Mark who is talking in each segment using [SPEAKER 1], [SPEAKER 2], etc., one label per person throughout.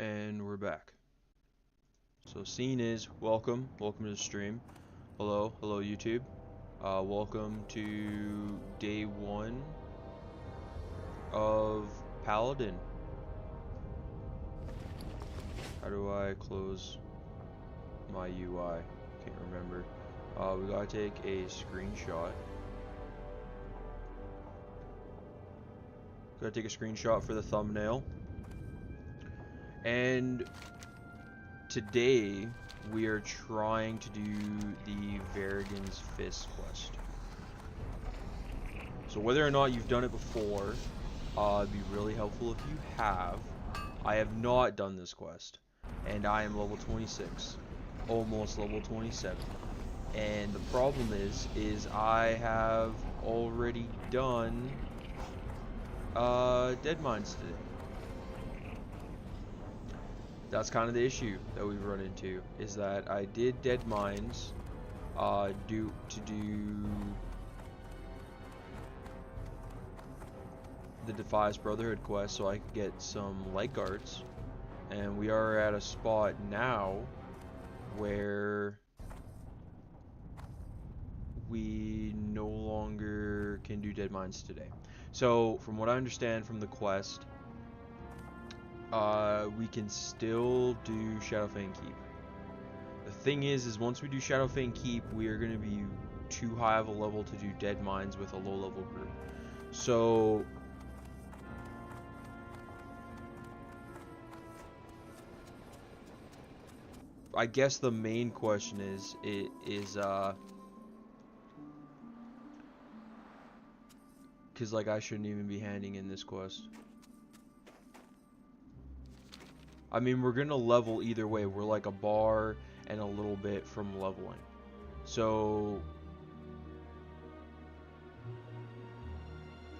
[SPEAKER 1] And we're back. So scene is welcome to the stream. Hello YouTube. Welcome to day 1 of Paladin. How do I close my UI? Can't remember. We gotta take a screenshot. Gotta take a screenshot for the thumbnail. And today we are trying to do the Varigan's Fist quest. So whether or not you've done it before, it'd be really helpful if you have. I have not done this quest, and I am level 26, almost level 27. And the problem is I have already done Dead Mines today. That's kind of the issue that we've run into, is that I did Dead Mines to do the Defies Brotherhood quest so I could get some light guards, and we are at a spot now where we no longer can do Dead Mines today. So from what I understand from the quest, we can still do Shadowfang Keep. The thing is once we do Shadowfang Keep, we are going to be too high of a level to do Dead Mines with a low level group. So I guess the main question is because like I shouldn't even be handing in this quest. I mean, we're gonna level either way. We're like a bar and a little bit from leveling. So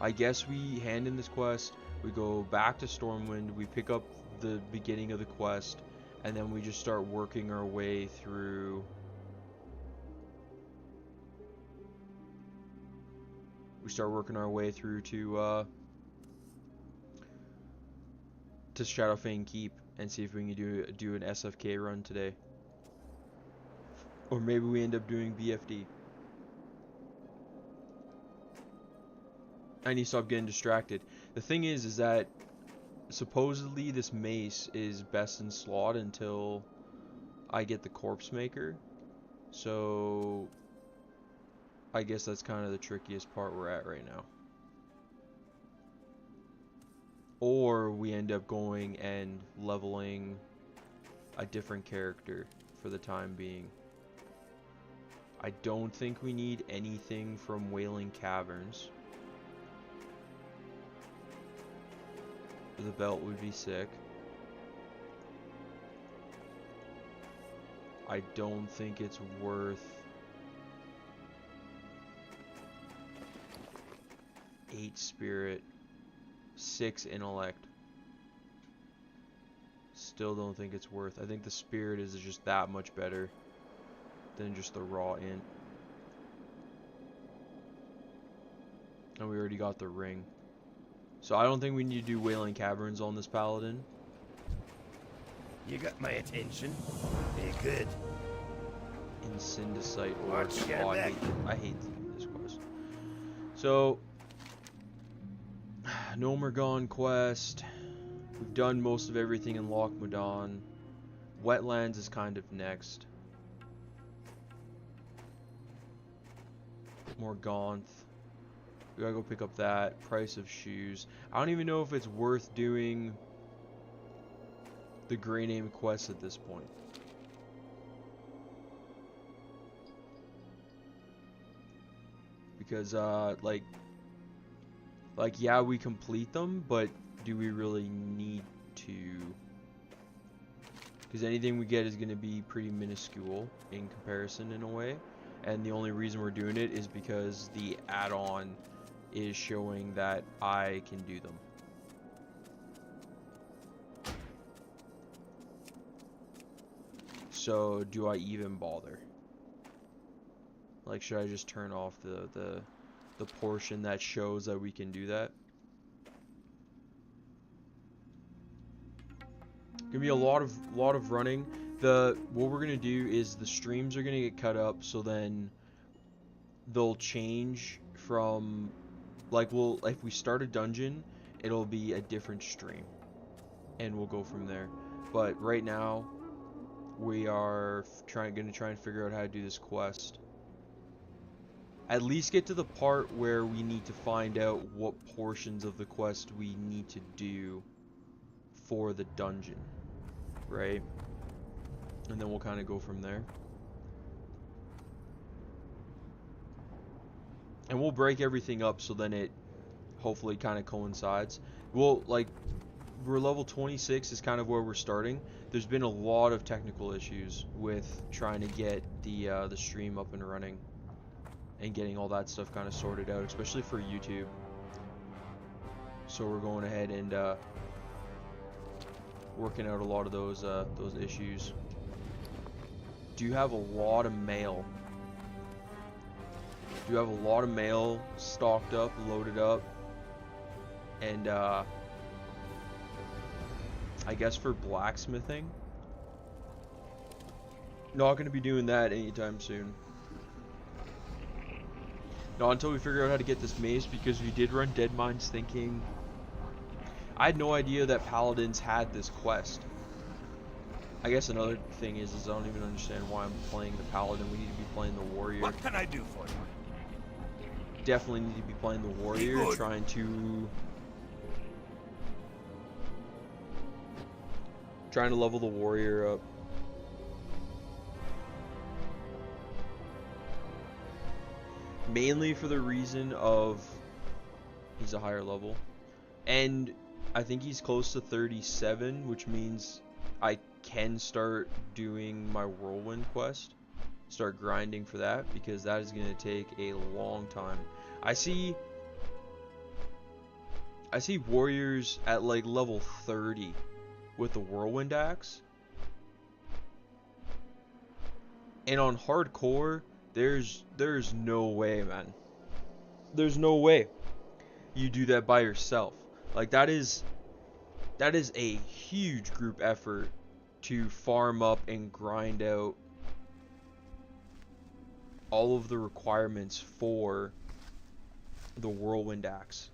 [SPEAKER 1] I guess we hand in this quest, we go back to Stormwind, we pick up the beginning of the quest, and then we just start working our way through. We start working our way through to Shadowfang Keep and see if we can do an SFK run today. Or maybe we end up doing BFD. I need to stop getting distracted. The thing is that supposedly this mace is best in slot until I get the Corpse Maker. So I guess that's kind of the trickiest part we're at right now. Or we end up going and leveling a different character for the time being. I don't think we need anything from Wailing Caverns. The belt would be sick. I don't think it's worth 8 spirit, 6 intellect. Still don't think it's worth. I think the spirit is just that much better than just the raw int. And we already got the ring. So I don't think we need to do Wailing Caverns on this Paladin.
[SPEAKER 2] You got my attention. Very good.
[SPEAKER 1] Incendicite or oh, I hate this quest. So Nomergon quest. We've done most of everything in Loch Modan. Wetlands is kind of next. Morganth. We gotta go pick up that. Price of shoes. I don't even know if it's worth doing the Grey Name quest at this point. Because like yeah, we complete them, but do we really need to? Because anything we get is going to be pretty minuscule in comparison in a way, and the only reason we're doing it is because the add-on is showing that I can do them. So do I even bother? Like, should I just turn off the portion that shows that we can do that? Gonna be a lot of running. What we're gonna do is the streams are gonna get cut up, so then they'll change from, like, if we start a dungeon, it'll be a different stream, and we'll go from there. But right now, we are gonna try and figure out how to do this quest. At least get to the part where we need to find out what portions of the quest we need to do for the dungeon, right? And then we'll kind of go from there. And we'll break everything up so then it hopefully kind of coincides. Well, like, we're level 26 is kind of where we're starting. There's been a lot of technical issues with trying to get the stream up and running and getting all that stuff kind of sorted out, especially for YouTube. So we're going ahead and working out a lot of those issues. Do you have a lot of mail? Do you have a lot of mail stocked up, loaded up, and I guess for blacksmithing? Not going to be doing that anytime soon. Not until we figure out how to get this mace, because we did run Dead Mines thinking... I had no idea that Paladins had this quest. I guess another thing is I don't even understand why I'm playing the Paladin. We need to be playing the Warrior.
[SPEAKER 2] What can I do for you?
[SPEAKER 1] Definitely need to be playing the Warrior, trying to level the Warrior up. Mainly for the reason of he's a higher level, and I think he's close to 37, which means I can start doing my Whirlwind quest, start grinding for that, because that is going to take a long time. I see warriors at like level 30 with the Whirlwind axe, and on hardcore there's no way, man. There's no way you do that by yourself. Like, that is a huge group effort to farm up and grind out all of the requirements for the Whirlwind axe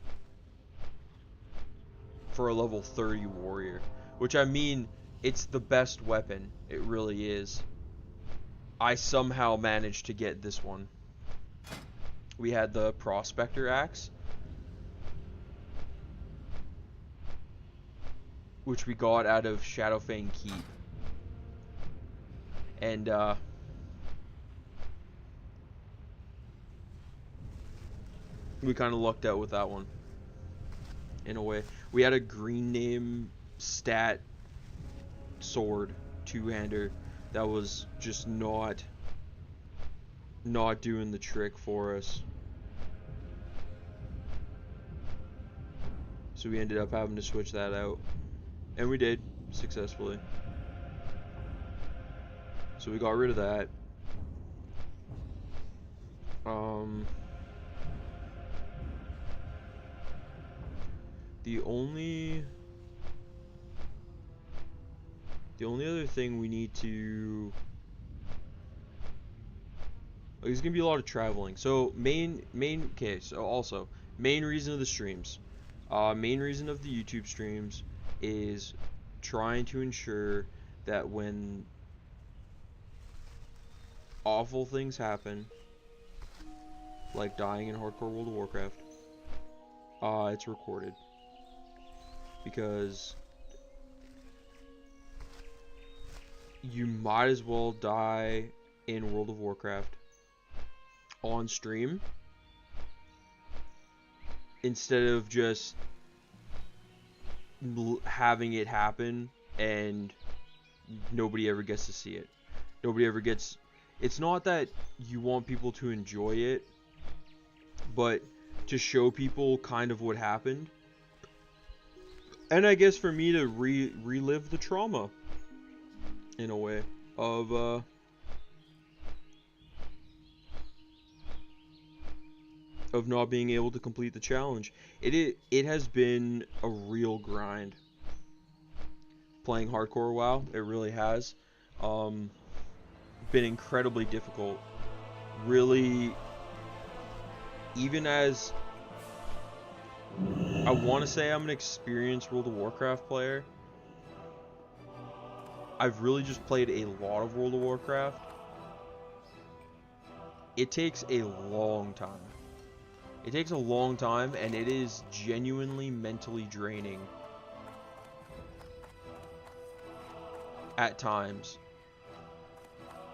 [SPEAKER 1] for a level 30 warrior, which, I mean, it's the best weapon. It really is. I somehow managed to get this one. We had the Prospector axe, which we got out of Shadowfang Keep, and we kind of lucked out with that one in a way. We had a green name stat sword, two-hander, that was just not doing the trick for us. So we ended up having to switch that out. And we did, successfully. So we got rid of that. The only other thing we need to... There's gonna be a lot of traveling. So main reason of the streams. Main reason of the YouTube streams is trying to ensure that when awful things happen, like dying in hardcore World of Warcraft, it's recorded. Because you might as well die in World of Warcraft on stream instead of just having it happen and nobody ever gets to see it. Nobody ever gets... It's not that you want people to enjoy it, but to show people kind of what happened. And I guess for me to relive the trauma, in a way, of not being able to complete the challenge. It has been a real grind playing hardcore WoW. It really has. Been incredibly difficult. Really, even as I want to say I'm an experienced World of Warcraft player, I've really just played a lot of World of Warcraft. It takes a long time. It takes a long time, and it is genuinely mentally draining at times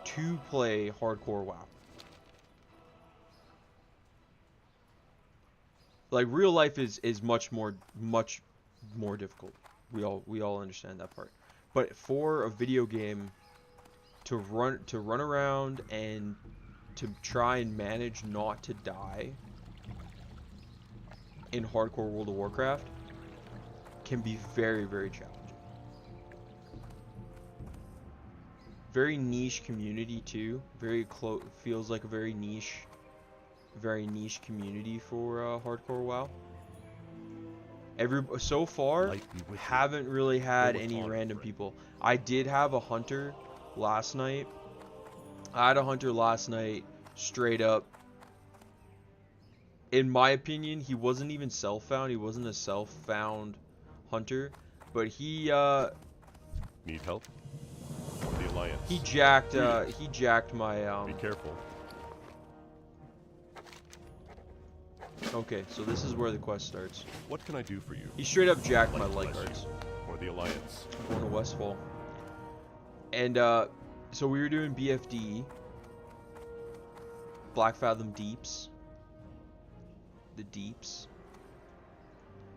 [SPEAKER 1] to play hardcore WoW. Like, real life is much more difficult. We all understand that part. But for a video game to run around and to try and manage not to die in hardcore World of Warcraft can be very, very challenging. Very niche community too. Very close. Feels like a very niche community for hardcore WoW. So far, haven't really had any random people. I did have a hunter last night. I had a hunter last night, straight up. In my opinion, he wasn't even self-found. He wasn't a self-found hunter, but he
[SPEAKER 3] need help? Or the Alliance?
[SPEAKER 1] He jacked my
[SPEAKER 3] Be careful.
[SPEAKER 1] Okay, so this is where the quest starts.
[SPEAKER 3] What can I do for you?
[SPEAKER 1] He straight up jacked my light guards.
[SPEAKER 3] Or the Alliance?
[SPEAKER 1] Going to Westfall. And so we were doing BFD, Black Fathom Deeps, the Deeps,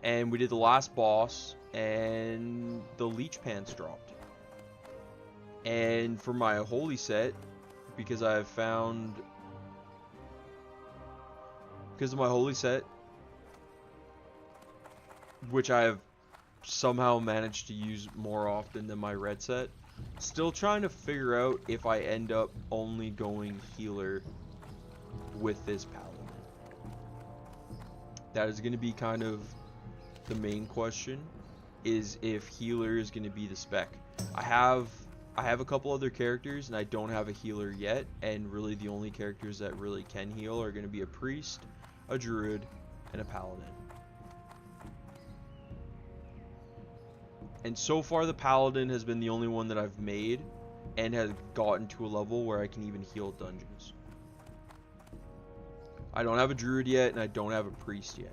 [SPEAKER 1] and we did the last boss, and the Leech Pants dropped. And for my holy set, because of my holy set, which I have somehow managed to use more often than my red set, still trying to figure out if I end up only going healer with this Paladin. That is going to be kind of the main question, is if healer is going to be the spec. I have a couple other characters and I don't have a healer yet, and really the only characters that really can heal are going to be a priest, a druid, and a paladin. And so far the paladin has been the only one that I've made and has gotten to a level where I can even heal dungeons. I don't have a druid yet, and I don't have a priest yet.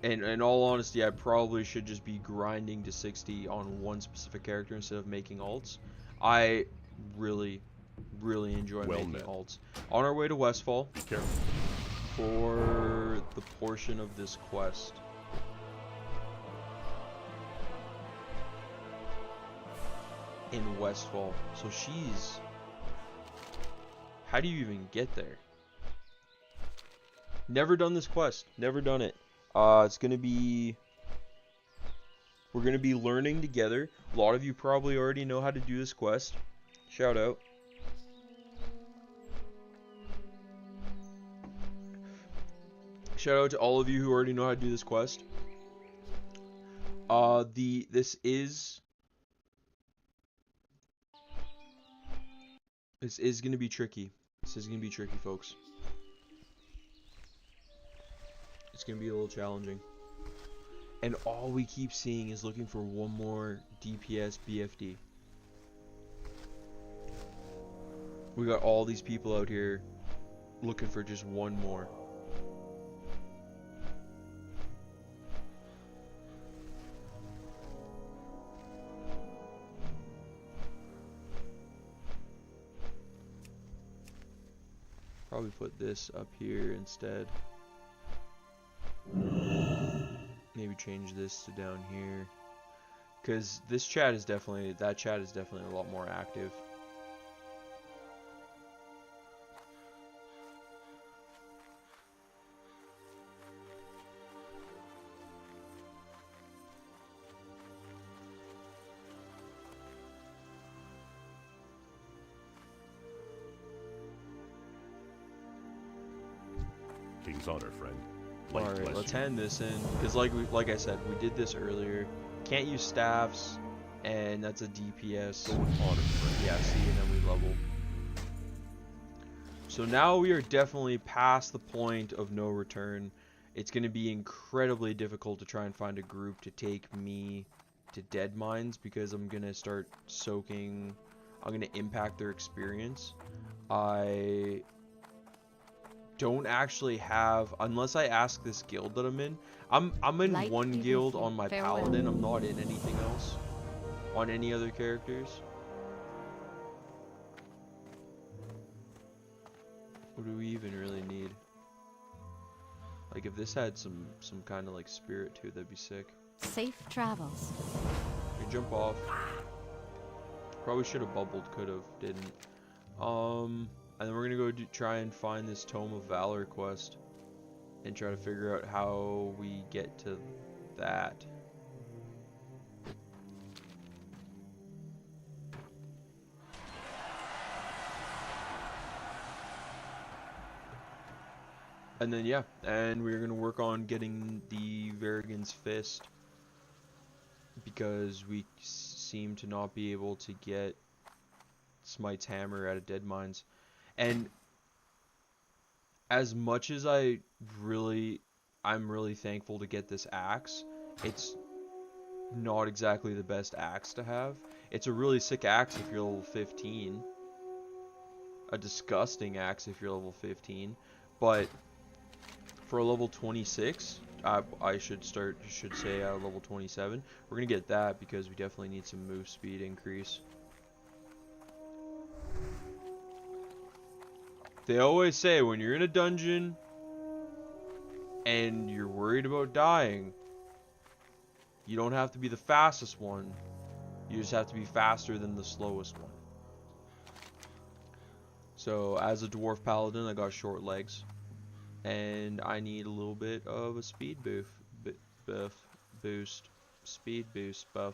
[SPEAKER 1] And in all honesty, I probably should just be grinding to 60 on one specific character instead of making alts. I really enjoy making alts. On our way to Westfall,
[SPEAKER 3] be careful,
[SPEAKER 1] for the portion of this quest. In Westfall. So she's... How do you even get there? Never done this quest. Never done it. It's gonna be... We're gonna be learning together. A lot of you probably already know how to do this quest. Shout out. Shout out to all of you who already know how to do this quest. This is gonna be tricky. This is gonna be tricky, folks. It's gonna be a little challenging. And all we keep seeing is looking for one more DPS BFD. We got all these people out here looking for just one more. Probably put this up here instead. Maybe change this to down here, because this chat is definitely, that chat is definitely a lot more active.
[SPEAKER 3] King's honor, friend.
[SPEAKER 1] Alright, let's hand this in, because like I said, we did this earlier. can't use staffs, and that's a DPS.
[SPEAKER 3] Go with auto.
[SPEAKER 1] Yeah, see, and then we level. So now we are definitely past the point of no return. It's going to be incredibly difficult to try and find a group to take me to dead mines, because I'm going to start soaking. I'm going to impact their experience. I don't actually have, unless I ask this guild that I'm in. I'm in
[SPEAKER 4] Light
[SPEAKER 1] one
[SPEAKER 4] be with
[SPEAKER 1] guild
[SPEAKER 4] you.
[SPEAKER 1] on my
[SPEAKER 4] Farewell.
[SPEAKER 1] Paladin. I'm not in anything else on any other characters. What do we even really need? Like, if this had some kind of like spirit to it, that'd be sick.
[SPEAKER 4] Safe travels.
[SPEAKER 1] You jump off. Probably should have bubbled, could have, didn't. And then we're gonna go try and find this Tome of Valor quest and try to figure out how we get to that. And then yeah, and we're gonna work on getting the Varigan's Fist, because we seem to not be able to get Smite's Hammer out of dead mines. And as much as I'm really thankful to get this axe, it's not exactly the best axe to have. It's a really sick axe if you're level 15. A disgusting axe if you're level 15, but for a level 26, I should say level 27. We're gonna get that because we definitely need some move speed increase. They always say when you're in a dungeon and you're worried about dying, you don't have to be the fastest one. You just have to be faster than the slowest one. So as a dwarf paladin, I got short legs. And I need a little bit of a speed boost. Speed boost buff.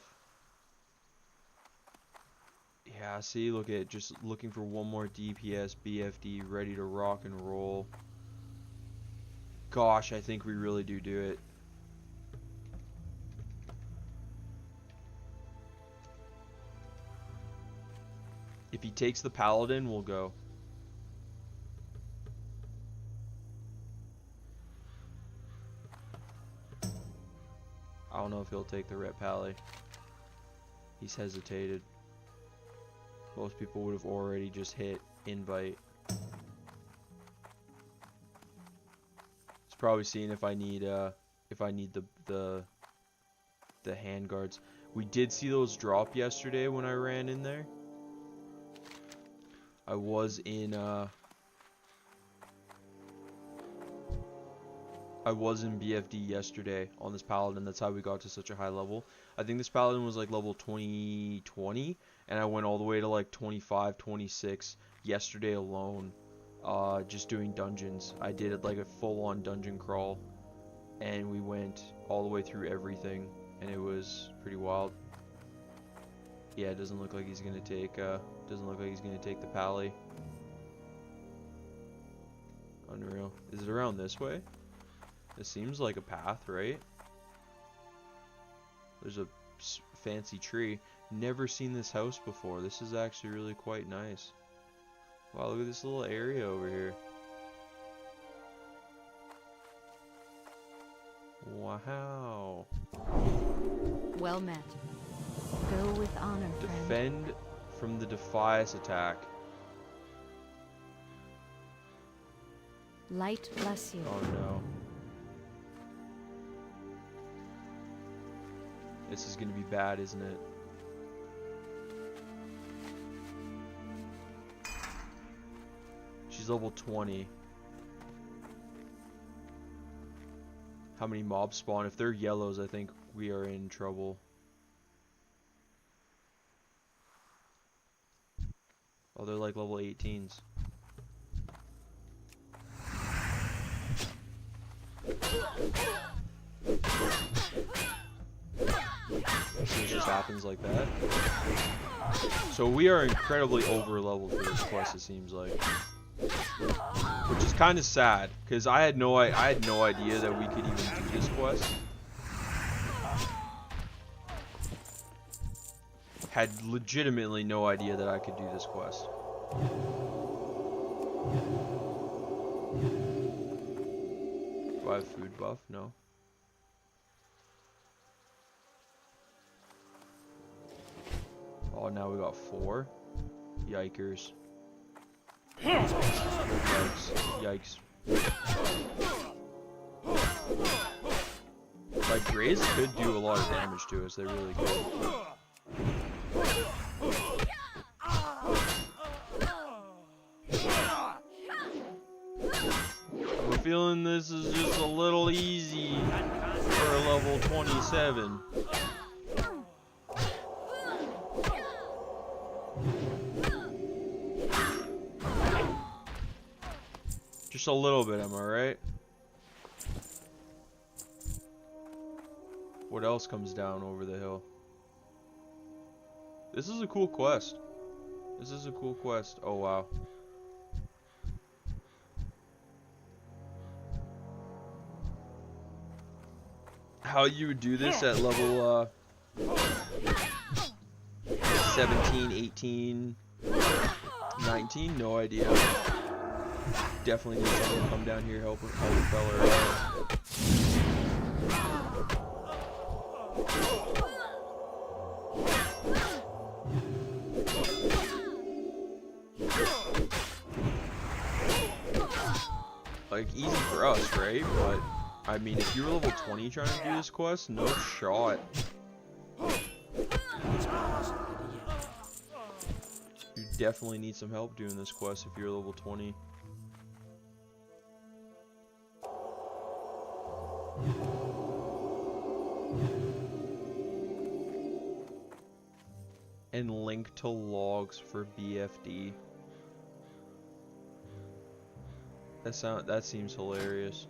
[SPEAKER 1] Yeah, see, look at just looking for one more DPS, BFD, ready to rock and roll. Gosh, I think we really do it. If he takes the Paladin, we'll go. I don't know if he'll take the Ret Pally. He's hesitated. Most people would have already just hit invite. He's probably seeing if I need the hand guards. We did see those drop yesterday when I ran in there. I was in BFD yesterday on this Paladin. That's how we got to such a high level. I think this Paladin was like level 20, and I went all the way to like 25, 26 yesterday alone, just doing dungeons. I did it like a full-on dungeon crawl, and we went all the way through everything, and it was pretty wild. Yeah, it doesn't look like he's gonna take the Pally. Unreal. Is it around this way? It seems like a path, right? There's a fancy tree. Never seen this house before. This is actually really quite nice. Wow, look at this little area over here. Wow.
[SPEAKER 4] Well met. Go with honor, friend.
[SPEAKER 1] Defend from the Defias attack.
[SPEAKER 4] Light bless you.
[SPEAKER 1] Oh no. This is gonna be bad, isn't it? She's level 20. How many mobs spawn? If they're yellows, I think we are in trouble. Oh, they're like level 18s. So it just happens like that. So we are incredibly over leveled for this quest, it seems like. Which is kind of sad, because I had no idea that we could even do this quest. had legitimately no idea that I could do this quest. Do I have food buff? No. Oh, now we got 4. Yikers. Yikes. Yikes. Like, Grays could do a lot of damage to us. They really could. I'm feeling this is just a little easy for a level 27. Just a little bit, am I right? What else comes down over the hill? This is a cool quest. This is a cool quest. Oh, wow. How you would do this at level 17, 18, 19? No idea. Definitely need someone to come down here help a fella out. Like, easy for us, right? But I mean, if you were level 20 trying to do this quest, no shot. You definitely need some help doing this quest if you're level 20. And link to logs for BFD. That seems hilarious.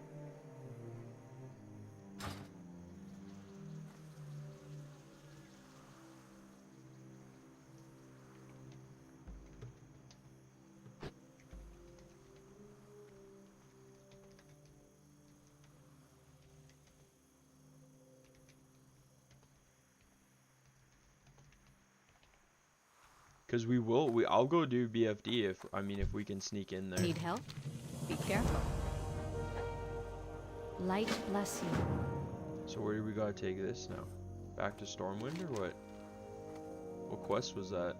[SPEAKER 1] Because I'll go do BFD if we can sneak in there.
[SPEAKER 4] Need help? Be careful. Light bless you.
[SPEAKER 1] So where do we gotta take this now? Back to Stormwind or what? What quest was that?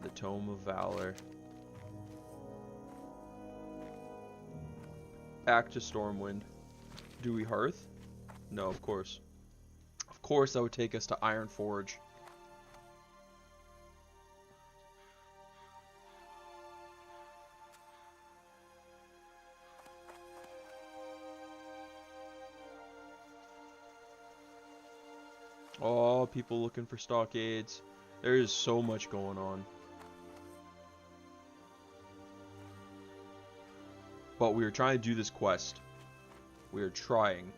[SPEAKER 1] The Tome of Valor. Back to Stormwind. Do we Hearth? No, of course. Of course that would take us to Iron Forge. Oh, people looking for stockades. There is so much going on. But we are trying to do this quest. We are trying.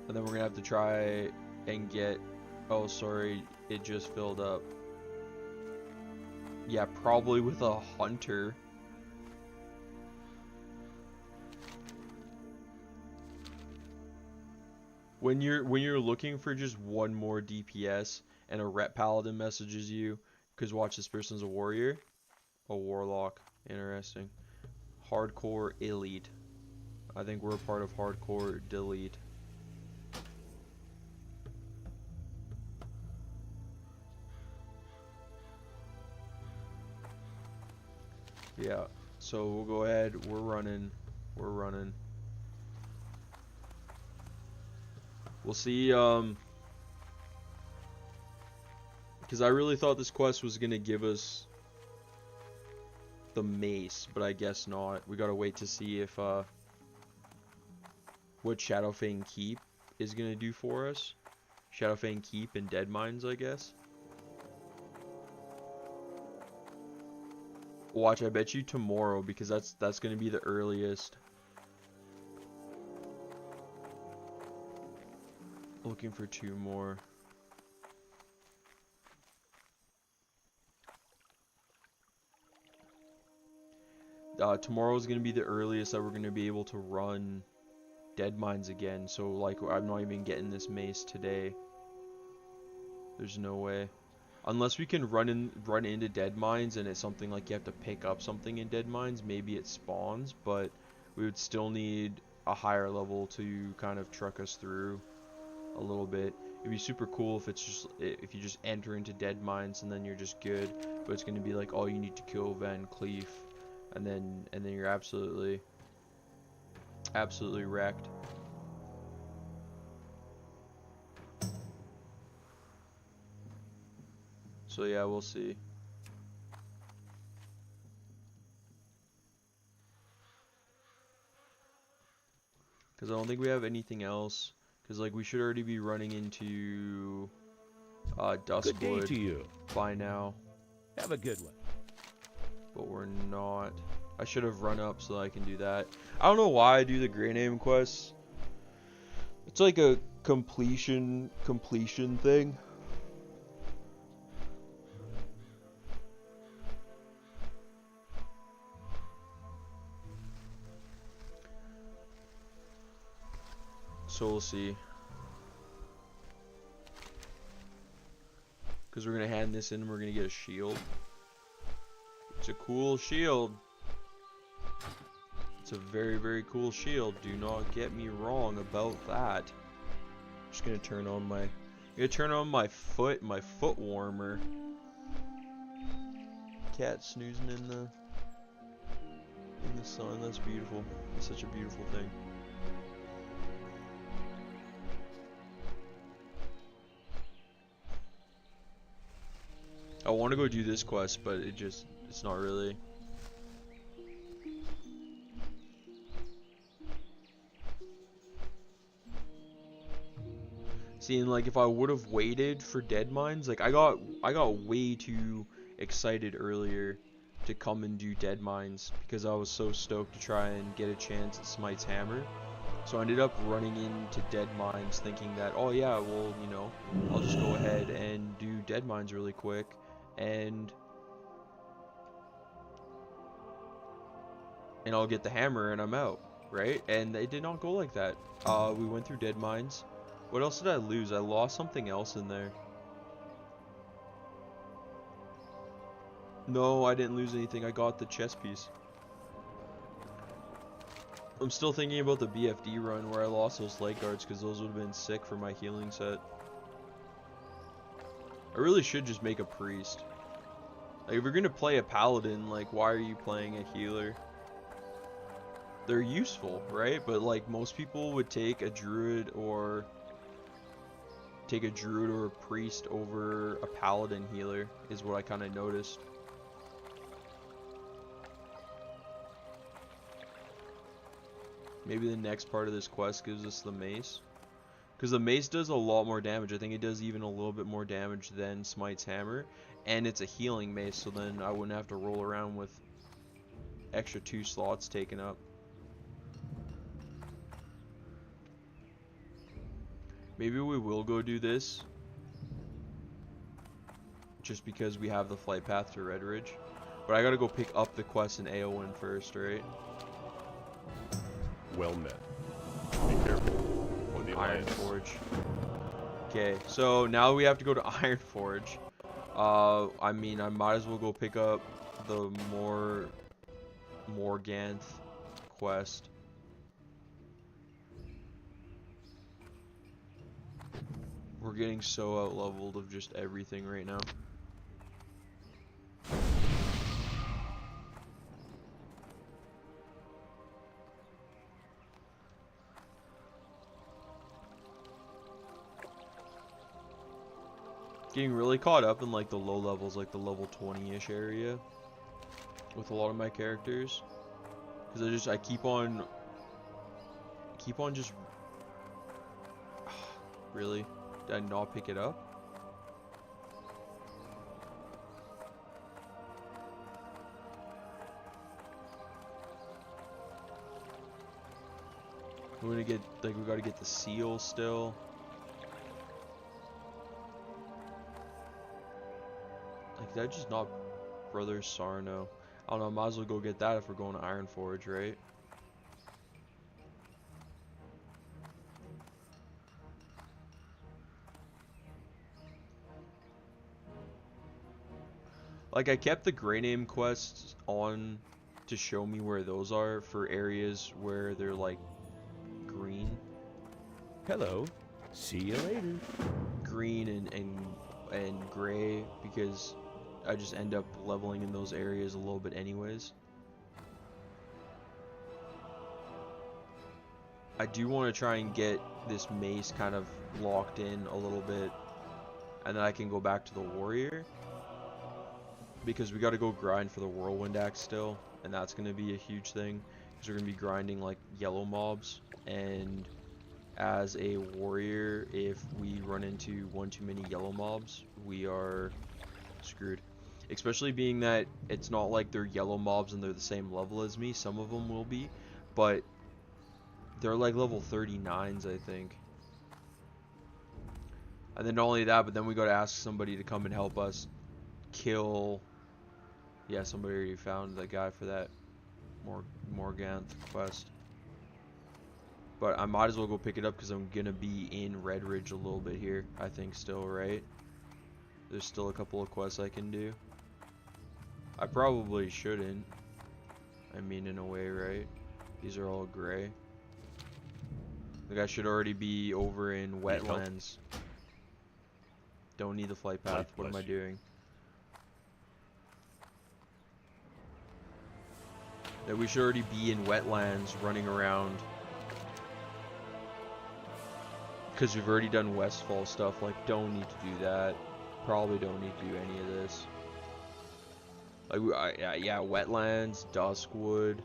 [SPEAKER 1] And then we're going to have to try and get... Oh, sorry. It just filled up. Yeah, probably with a hunter. When you're looking for just one more DPS and a rep paladin messages you, because watch, this person's a warrior, a warlock. Interesting. Hardcore elite. I think we're a part of hardcore delete. Yeah. So we'll go ahead. We're running. We're running. We'll see, because I really thought this quest was going to give us the mace, but I guess not. We gotta wait to see if, what Shadowfang Keep is going to do for us. Shadowfang Keep and Dead Mines, I guess. Watch, I bet you tomorrow, because that's going to be the earliest. Looking for 2 more. Tomorrow is going to be the earliest that we're going to be able to run dead mines again. So like I'm not even getting this mace today. There's no way. Unless we can run into dead mines and it's something like you have to pick up something in dead mines, maybe it spawns, but we would still need a higher level to kind of truck us through a little bit. It'd be super cool if it's just if you just enter into dead mines and then you're just good, but it's gonna be like all you need to kill Van Cleef, and then you're absolutely wrecked. So yeah, we'll see. Because I don't think we have anything else. Because like we should already be running into
[SPEAKER 2] Good day to you.
[SPEAKER 1] Duskwood by now.
[SPEAKER 2] Have a good one.
[SPEAKER 1] But we're not. I should have run up so that I can do that. I don't know why I do the Grey Name quests. It's like a completion thing. So we'll see. Because we're going to hand this in and we're going to get a shield. It's a cool shield. It's a very, very cool shield. Do not get me wrong about that. I'm just going to turn on my foot warmer. Cat snoozing in the sun. That's beautiful. It's such a beautiful thing. I want to go do this quest, but it's not really. See, and like if I would have waited for dead mines, like I got way too excited earlier to come and do dead mines because I was so stoked to try and get a chance at Smite's hammer. So I ended up running into dead mines thinking that, oh yeah, well, you know, I'll just go ahead and do dead mines really quick. And I'll get the hammer and I'm out, right? And it did not go like that. We went through dead mines. What else did I lose? I lost something else in there. No, I didn't lose anything. I got the chest piece. I'm still thinking about the BFD run where I lost those leg guards because those would have been sick for my healing set. I really should just make a priest. Like, if you're gonna play a paladin, like, why are you playing a healer? They're useful, right? But like, most people would take a druid or a priest over a paladin healer, is what I kind of noticed. Maybe the next part of this quest gives us the mace. Because the mace does a lot more damage. I think it does even a little bit more damage than Smite's hammer. And it's a healing mace, so then I wouldn't have to roll around with extra 2 slots taken up. Maybe we will go do this. Just because we have the flight path to Redridge. But I gotta go pick up the quest in Aowen first, right?
[SPEAKER 3] Well met. Be careful. For the Alliance.
[SPEAKER 1] Ironforge. Okay, so now we have to go to Ironforge. I mean, I might as well go pick up the Morganth quest. We're getting so out-leveled of just everything right now. Getting really caught up in like the low levels, like the level 20-ish area with a lot of my characters, because I keep on just really, did I not pick it up? We're gonna get, like, we gotta get the seal still. Like, did I just not Brother Sarno? I don't know, might as well go get that if we're going to Ironforge, right? Like, I kept the Grey Name quests on to show me where those are for areas where they're, like, green.
[SPEAKER 2] Hello. See you later.
[SPEAKER 1] Green and gray, because I just end up leveling in those areas a little bit anyways. I do want to try and get this mace kind of locked in a little bit, and then I can go back to the warrior, because we got to go grind for the whirlwind axe still, and that's going to be a huge thing, because we're going to be grinding like yellow mobs. And as a warrior, if we run into one too many yellow mobs, we are screwed. Especially being that it's not like they're yellow mobs and they're the same level as me. Some of them will be, but they're like level 39s, I think. And then not only that, but then we got to ask somebody to come and help us kill. Yeah, somebody already found the guy for that Morganth quest. But I might as well go pick it up because I'm gonna be in Red Ridge a little bit here, I think, still, right? There's still a couple of quests I can do. I probably shouldn't. I mean, in a way, right? These are all gray. Like, I should already be over in wetlands. Don't need the flight path. What am I doing? That we should already be in wetlands running around. Because we've already done Westfall stuff. Like, don't need to do that. Probably don't need to do any of this. Like, yeah, wetlands, Duskwood.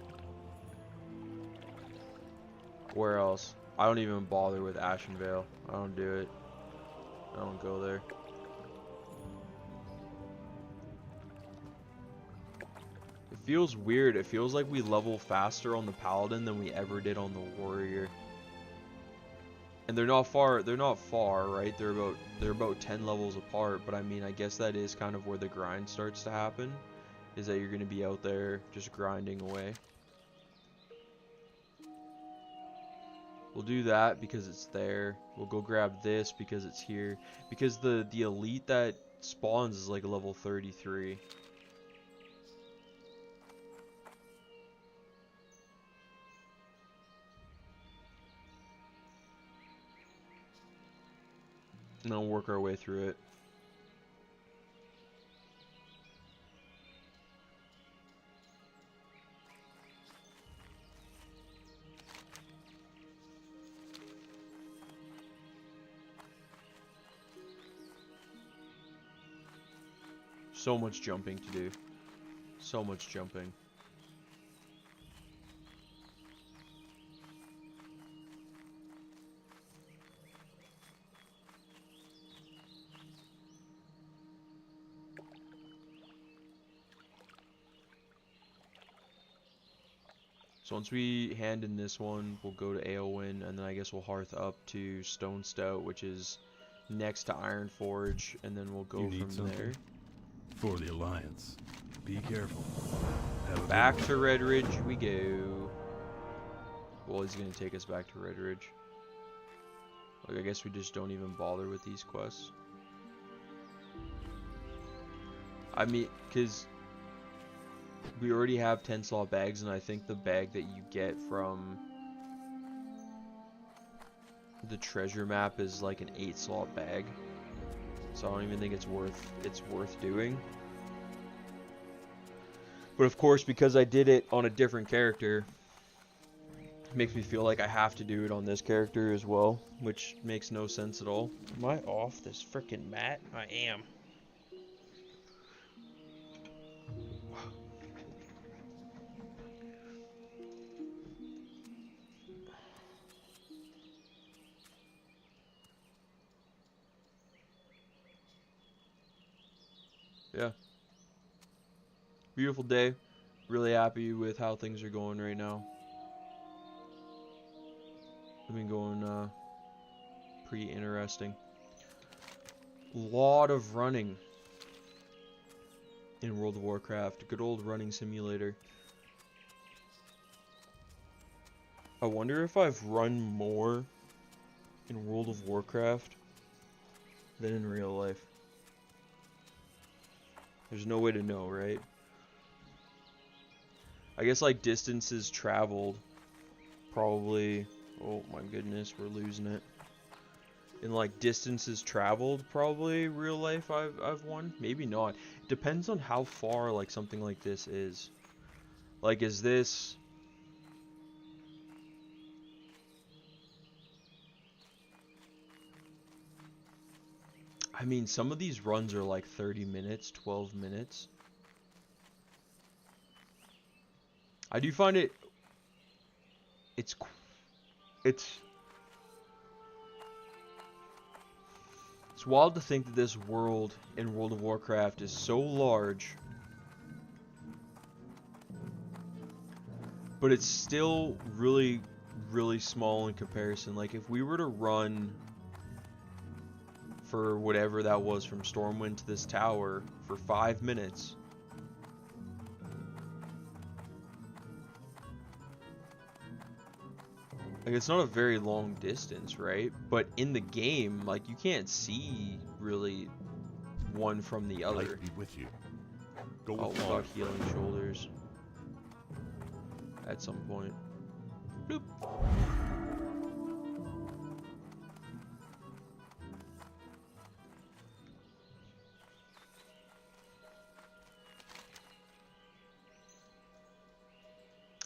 [SPEAKER 1] Where else? I don't even bother with Ashenvale. I don't do it. I don't go there. It feels weird. It feels like we level faster on the Paladin than we ever did on the Warrior. And they're not far, right? They're about 10 levels apart, but I mean, I guess that is kind of where the grind starts to happen, is that you're going to be out there just grinding away. We'll do that because it's there. We'll go grab this because it's here. Because the elite that spawns is like a level 33. And then we'll work our way through it. So much jumping to do. So much jumping. So once we hand in this one, we'll go to Aowen, and then I guess we'll hearth up to Stone Stout, which is next to Iron Forge, and then we'll go from there.
[SPEAKER 2] For the Alliance. Be careful.
[SPEAKER 1] Back to Red Ridge we go. Well, he's gonna take us back to Red Ridge. Like, I guess we just don't even bother with these quests. I mean, because we already have 10 slot bags, and I think the bag that you get from the treasure map is like an 8 slot bag. So I don't even think it's worth doing. But of course, because I did it on a different character, it makes me feel like I have to do it on this character as well, which makes no sense at all. Am I off this frickin' mat? I am. Yeah. Beautiful day. Really happy with how things are going right now. I've been going pretty interesting. Lot of running in World of Warcraft. Good old running simulator. I wonder if I've run more in World of Warcraft than in real life. There's no way to know, right? I guess like distances traveled, probably. Oh my goodness, we're losing it. In like distances traveled, probably real life I've won. Maybe not. It depends on how far like something like this is. Like, is this? I mean, some of these runs are like 30 minutes, 12 minutes. I do find it's it's wild to think that this world in World of Warcraft is so large, but it's still really, really small in comparison. Like, if we were to run for whatever that was from Stormwind to this tower for 5 minutes, like, it's not a very long distance, right? But in the game, like, you can't see really one from the other.
[SPEAKER 3] Light be with you. Go
[SPEAKER 1] Oh,
[SPEAKER 3] with
[SPEAKER 1] we
[SPEAKER 3] Fawn.
[SPEAKER 1] got healing shoulders at some point. Bloop.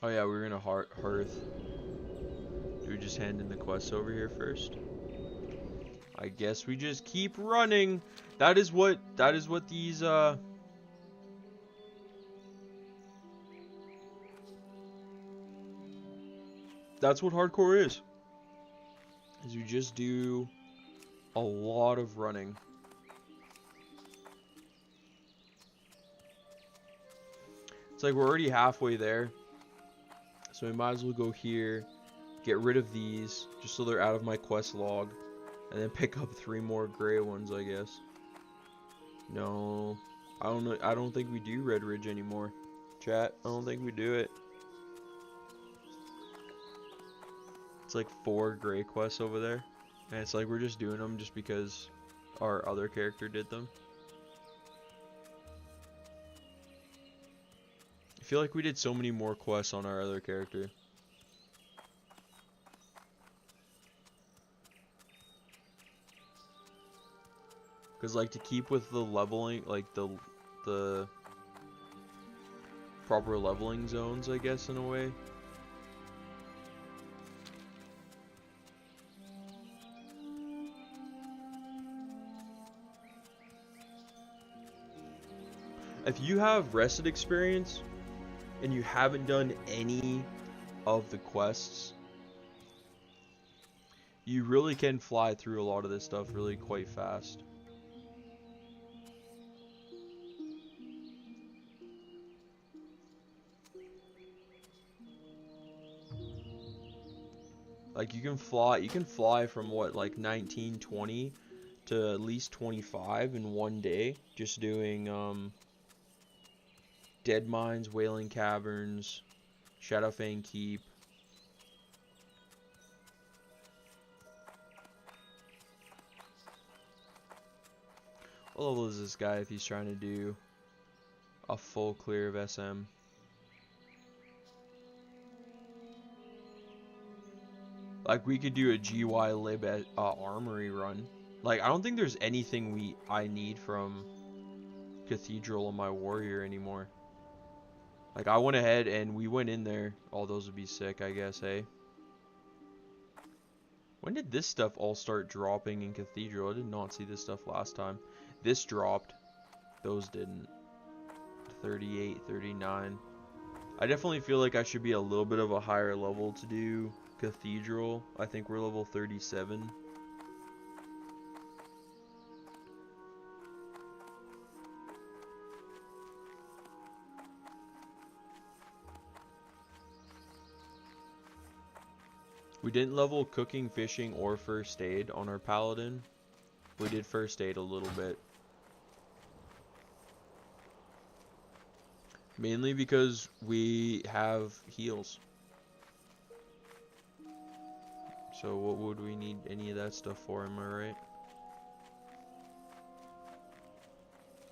[SPEAKER 1] Oh yeah, we were gonna hearth. Do we just hand in the quests over here first? I guess we just keep running. That is what these that's what hardcore is you just do a lot of running. It's like we're already halfway there, so we might as well go here, get rid of these just so they're out of my quest log, and then pick up 3 more gray ones, I guess. No, I don't know. I don't think we do Red Ridge anymore. Chat, I don't think we do it. It's like 4 gray quests over there, and it's like we're just doing them just because our other character did them. I feel like we did so many more quests on our other character. Because like to keep with the leveling, like the proper leveling zones, I guess, in a way. If you have rested experience and you haven't done any of the quests, you really can fly through a lot of this stuff really quite fast. Like you can fly from what, like 19, 20 to at least 25 in one day, just doing Dead Mines, Wailing Caverns, Shadowfang Keep. What level is this guy if he's trying to do a full clear of SM? Like we could do a GY lib at armory run. Like I don't think there's anything I need from Cathedral on my warrior anymore. Like I went ahead and we went in there. All those would be sick, I guess, hey? When did this stuff all start dropping in Cathedral? I did not see this stuff last time. This dropped. Those didn't. 38, 39. I definitely feel like I should be a little bit of a higher level to do Cathedral. I think we're level 37. We didn't level cooking, fishing, or first aid on our Paladin. We did first aid a little bit. Mainly because we have heals. So what would we need any of that stuff for, am I right?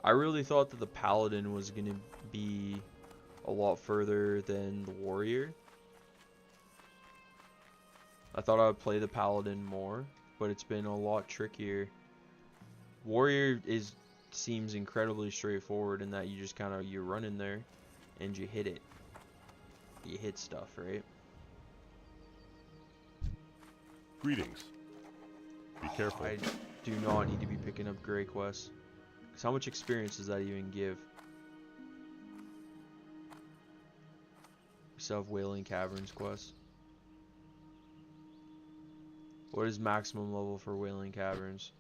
[SPEAKER 1] I really thought that the Paladin was going to be a lot further than the Warrior. I thought I would play the Paladin more, but it's been a lot trickier. Warrior seems incredibly straightforward in that you just kind of, you run in there and you hit it. You hit stuff, right?
[SPEAKER 3] Greetings. Be careful.
[SPEAKER 1] I do not need to be picking up Grey quests. Because how much experience does that even give? We still have Wailing Caverns quest. What is maximum level for Wailing Caverns?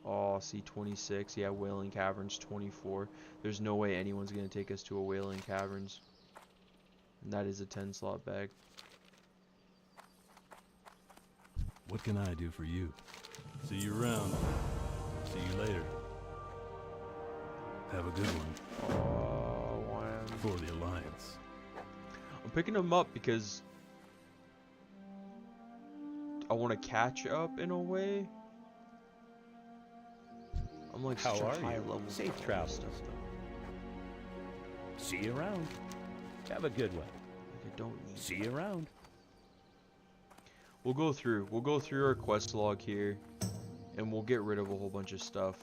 [SPEAKER 1] Oh, see, 26. Yeah, Wailing Caverns 24. There's no way anyone's going to take us to a Wailing Caverns. And that is a 10 slot bag.
[SPEAKER 5] What can I do for you? See you around. See you later. Have a good one.
[SPEAKER 1] One.
[SPEAKER 5] For the Alliance.
[SPEAKER 1] I'm picking them up because I want to catch up in a way. I'm like
[SPEAKER 2] How
[SPEAKER 1] such a
[SPEAKER 2] are
[SPEAKER 1] high
[SPEAKER 2] you?
[SPEAKER 1] level.
[SPEAKER 2] Safe
[SPEAKER 1] for all
[SPEAKER 2] travels.
[SPEAKER 1] this stuff, though.
[SPEAKER 2] See you around. Have a good one.
[SPEAKER 1] Like, I don't need.
[SPEAKER 2] See you around.
[SPEAKER 1] We'll go through our quest log here, and we'll get rid of a whole bunch of stuff.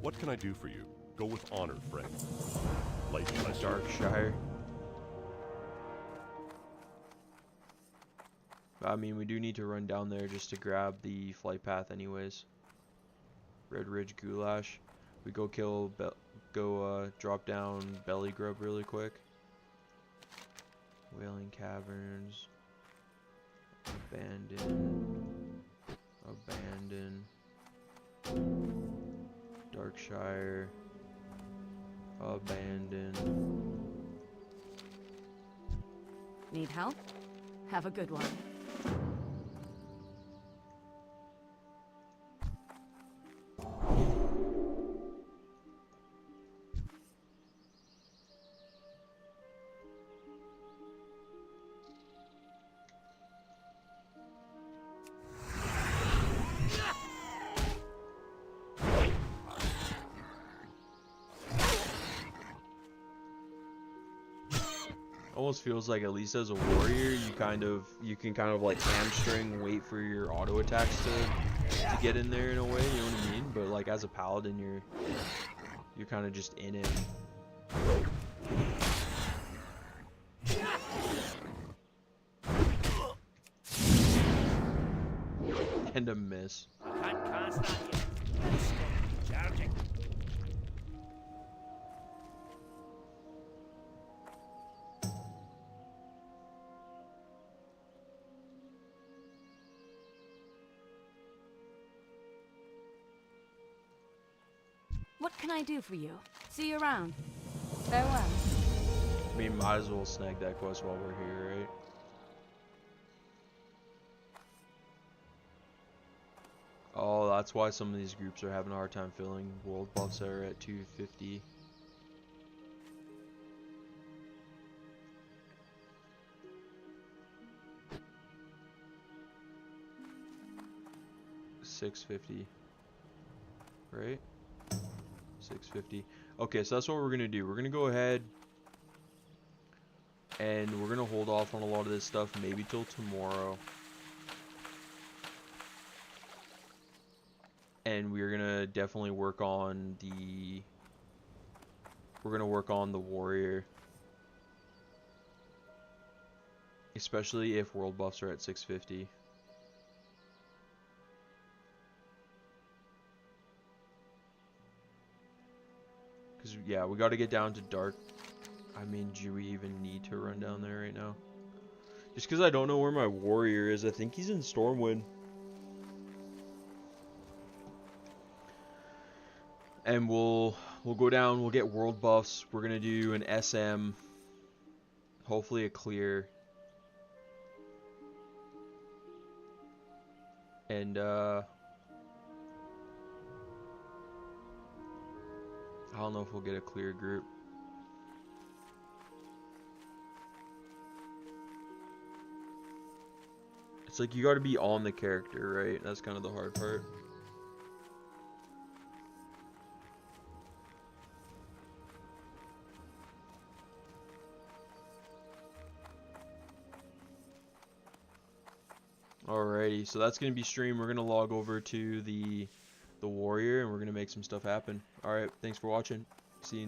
[SPEAKER 3] What can I do for you? Go with honor, friend. Light bless you.
[SPEAKER 1] Darkshire. I mean, we do need to run down there just to grab the flight path anyways. Red Ridge Goulash. We go drop down Belly Grub really quick. Wailing Caverns. Abandon. Darkshire. Abandon.
[SPEAKER 4] Need help? Have a good one.
[SPEAKER 1] Almost feels like, at least as a warrior, you can kind of like hamstring, wait for your auto attacks to get in there in a way, you know what I mean? But like as a paladin, you're kind of just in it. And a miss.
[SPEAKER 4] What can I do for you? See you around. Farewell.
[SPEAKER 1] I mean, might as well snag that quest while we're here, right? Oh, that's why some of these groups are having a hard time filling. World buffs are at 250. $650, right? 650. Okay, so that's what we're gonna do. We're gonna go ahead and we're gonna hold off on a lot of this stuff maybe till tomorrow. And we're gonna definitely work on the warrior. Especially if world buffs are at 650. Because, yeah, we got to get down to dark. I mean, do we even need to run down there right now? Just because I don't know where my warrior is. I think he's in Stormwind. And we'll go down. We'll get world buffs. We're going to do an SM. Hopefully a clear. And, I don't know if we'll get a clear group. It's like you got to be on the character, right? That's kind of the hard part. Alrighty, so that's gonna be stream. We're gonna log over to the warrior and we're gonna make some stuff happen. Alright, thanks for watching. See you next